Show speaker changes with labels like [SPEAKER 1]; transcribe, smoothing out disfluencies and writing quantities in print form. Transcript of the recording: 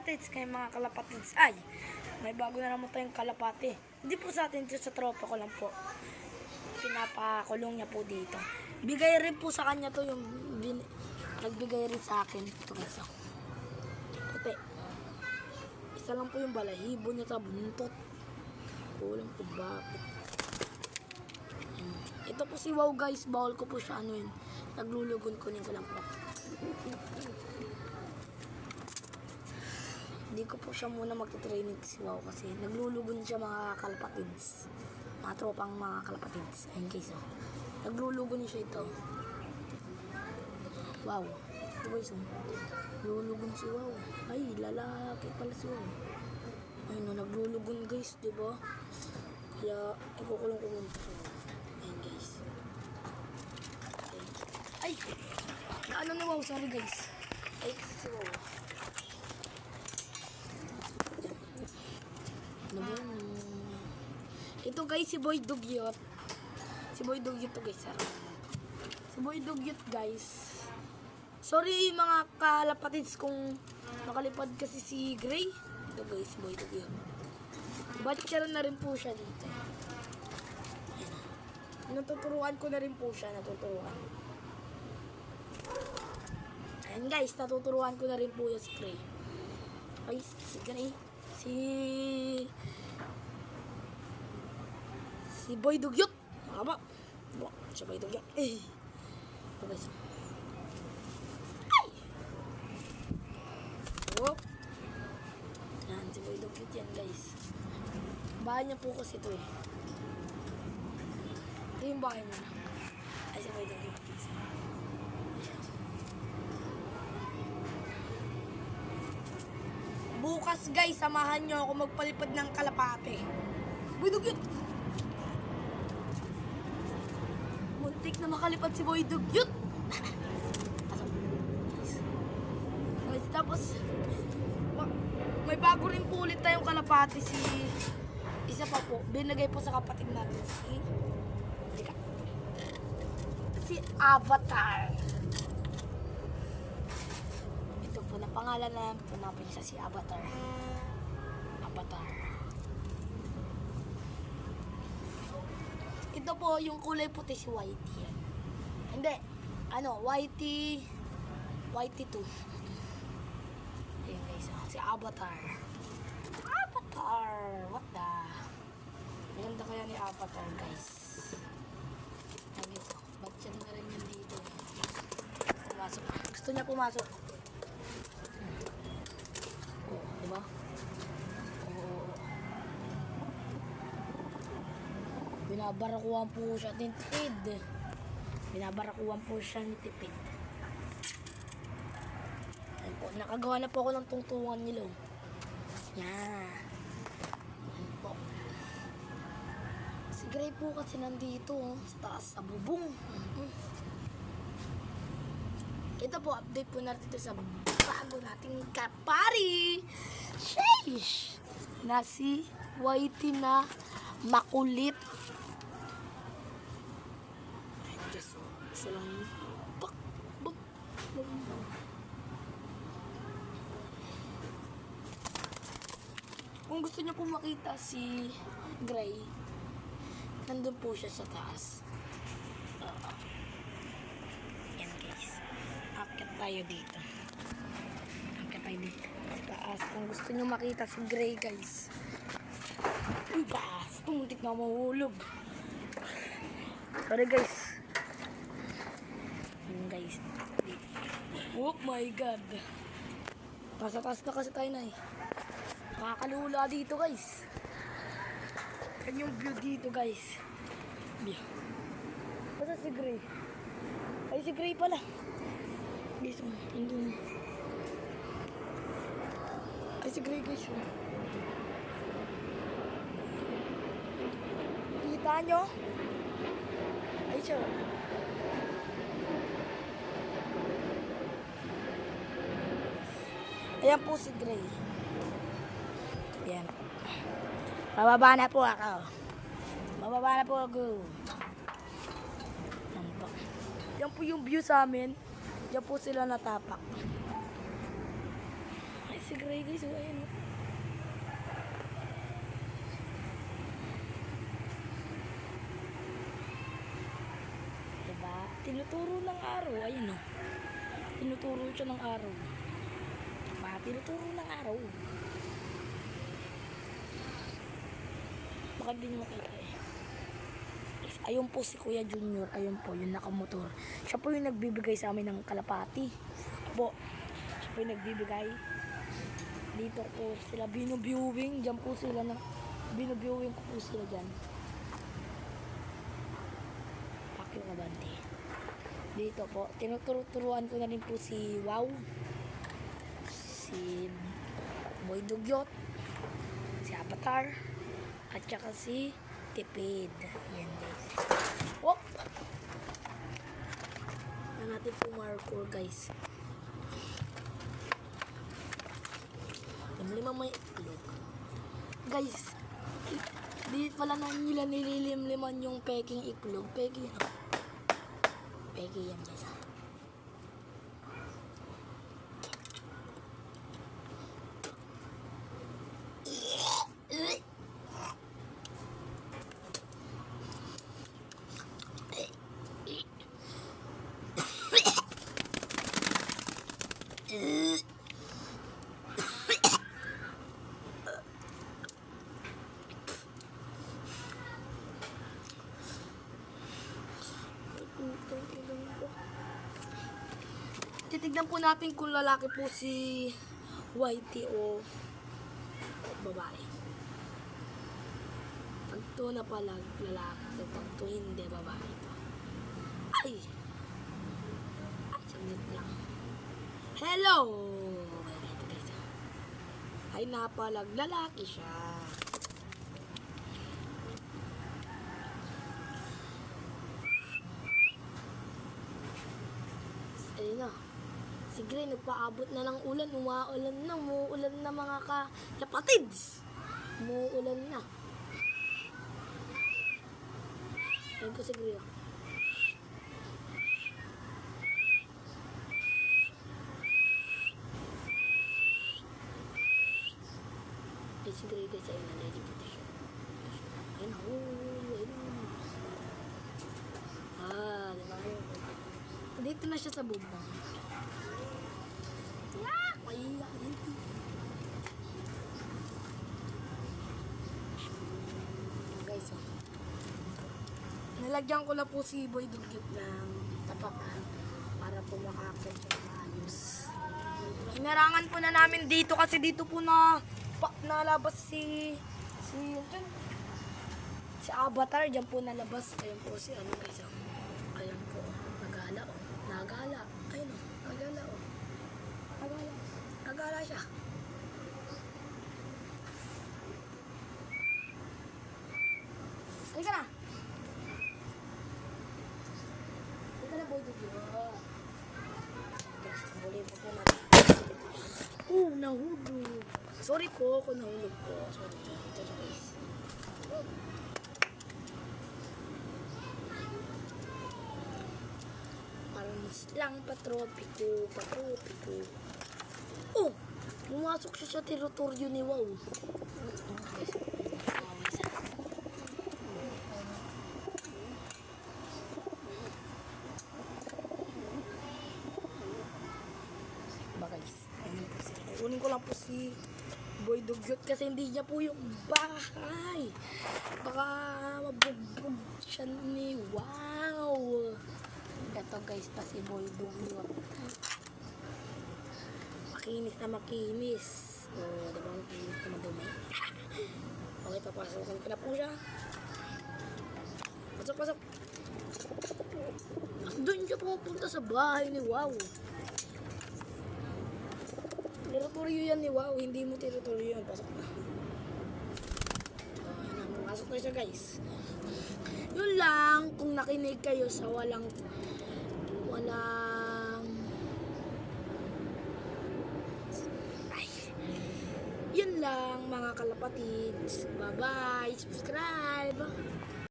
[SPEAKER 1] kalapatids, kay mga kalapatids. Ay, may bago na naman tayong kalapati. Hindi po sa atin, sa tropa ko lang po. Pinapakulong niya po dito. Bigay rin po sa kanya to yung nagbigay rin sa akin. Ito guys. Puti. Isa lang po yung balahibo niya, buntot. Kulang po bakit. Ito po si Wow guys, bawal ko po siya ano yun. Naglulugon ko ko lang po. Hindi ko po siya muna magte-training si Wow kasi naglulugon siya mga kalapatids. Mga tropang mga kalapatids. Ayun guys oh. Naglulugon siya ito. Wow. Ito guys oh. Naglulugon si Wow. Ay, lalaki pala si Wow. Ayun oh, naglulugon guys, diba? Kaya, ikukulong ko muna siya. Ayun guys. Okay. Ay! Ano ni Wow? Sorry guys. Ay, si Wow. Ano ba yun? Ito guys, si Boy Dugyot. Si Boy Dugyot to guys. Si Boy Dugyot guys. Sorry mga kalapatids kung nakalipad kasi si Gray. Ito guys, si Boy Dugyot. Batcher na rin po siya dito. Ayan. Natuturuan ko na rin po siya. Natuturuan. Ayan guys, natuturuan ko na rin po yung si Gray. Guys, si Gray. Si Boy Dugyot. Haba. Si Boy Dugyot. Eh. Ito guys. Ay! Whoop. Yan, si Boy Dugyot yan guys. Bahay niya po kasi ito eh. Ito yung bahay niya. Ay, si Boy Dugyot guys. Bukas guys, samahan nyo ako magpalipad ng kalapate. Boy Dugyot! Muntik na makalipad si Boy Dugyot! Guys, tapos may bago rin po ulit tayong kalapate si isa pa po. Binagay po sa kapatid natin si Avatar. Na pangalan na po namin siya si Avatar. Avatar. Ito po yung kulay puti si Whitey. Yan. Hindi. Ano, Whitey 2. Ayan guys. Si Avatar. Avatar. What the? Maganda kaya ni Avatar guys. Ayan guys. Ba't siya na rin yan dito? Pumasok. Gusto niya pumasok. Diba? Oo. Binabarakuhan po siya ni Tipid. Binabarakuhan po siya ni Tipid. Ayan po. Nakagawa na po ako ng tungtungan nila. Yan. Ayan po. Si Gray po kasi nandito sa taas sa bubong. Ito po, update po natin ito sa bago nating kapari. Sheesh! Na si Whitey na makulit. Ayun, just so lang. Bak. Kung gusto niyo po makita si Gray, nandun po siya sa taas. Yan guys. Akit tayo dito. Taas. Kung gusto nyo makita si Gray guys. Uy, taas. Tumuntik na mahulog. Sorry guys. Yun guys. Oh my god. Taas na kasi tayo na eh. Makakalula dito guys. Yan yung view dito guys. Basta si Gray. Ay si Gray pala. Guys, andun. Ay, si Gray guys. Kita nyo? Ay, siya. Ayan po si Gray. Ayan. Bababa na po ako. Bababa na po ako. Yan po yung view sa amin. Yan po sila natapak. si Gray guys. Oh, ayan oh. Diba? Tinuturo ng araw. Ayan oh. Tinuturo siya ng araw. Diba? Tinuturo ng araw. Baka hindi nyo makita eh. Ayun po si Kuya Junior. Ayun po, yung nakamotor. Siya po yung nagbibigay sa amin ng kalapati. Po. Siya po yung nagbibigay. Dito po sila binubiewing. Diyan po sila na binubiewing ko po sila dyan. Pakyo kabante. Dito po. Tinuturuan ko na rin po si Wow. Si Boy Dugyot. Si Avatar. At saka si Tipid. Yan guys. Whoop! Na natin po marker guys. Limang may itlog. Guys, di pala na nila nililimliman yung peking itlog. Peking yan. Peking yan guys. Titignan po natin kung lalaki po si Whitey o babae. Pag ito na pala lalaki, pag ito hindi babae ito. Ay! Ay, saglit lang. Hello! Ay, napalag lalaki siya. Ayun na. Si Gray, nagpaabot na ng ulan. Umuulan na mga kalapatids. Umuulan na. Ayun po si Gray. Ay, si Gray guys, ayun na. Ready po siya. Ayun na. Ayun na. Diba? Dito na siya sa bubong. Guys, oh. Nalagyan ko na po si Boy Dugyot ng tapakan para po makakit siya maayos. Hinarangan po na namin dito kasi dito po nalabas si Avatar. Diyan po nalabas. Ayun po si ano guys. Ayun po. Nagala oh. Nagala. Ayun oh. Nagala oh. Nagala siya. Halika na. Halika na, Boy Dugyot. Guys, tuloy po natin. Nahulog. Sorry po kung nahulog po. Sorry. Ito na guys. Parang lang patropiko. Oh! Pumasok siya sa teritoryo ni Wow. Guys, kunin ko lang po si Boy Dugyot kasi hindi niya po yung bahay. Baka mabugbog siya ni Wow. Ito guys pa si Boy Dugyot. Makinis na makinis. Diba makinis na madumi. Okay, papasokan ko na po siya. Pasok. Doon siya pupunta sa bahay ni Wow. Teritoryo yan ni Wow, hindi mo teritoryo yan. Pasok na. Pasok na siya guys. Yun lang, kung nakinig kayo sa walang yun lang mga kalapatids. Bye bye, subscribe.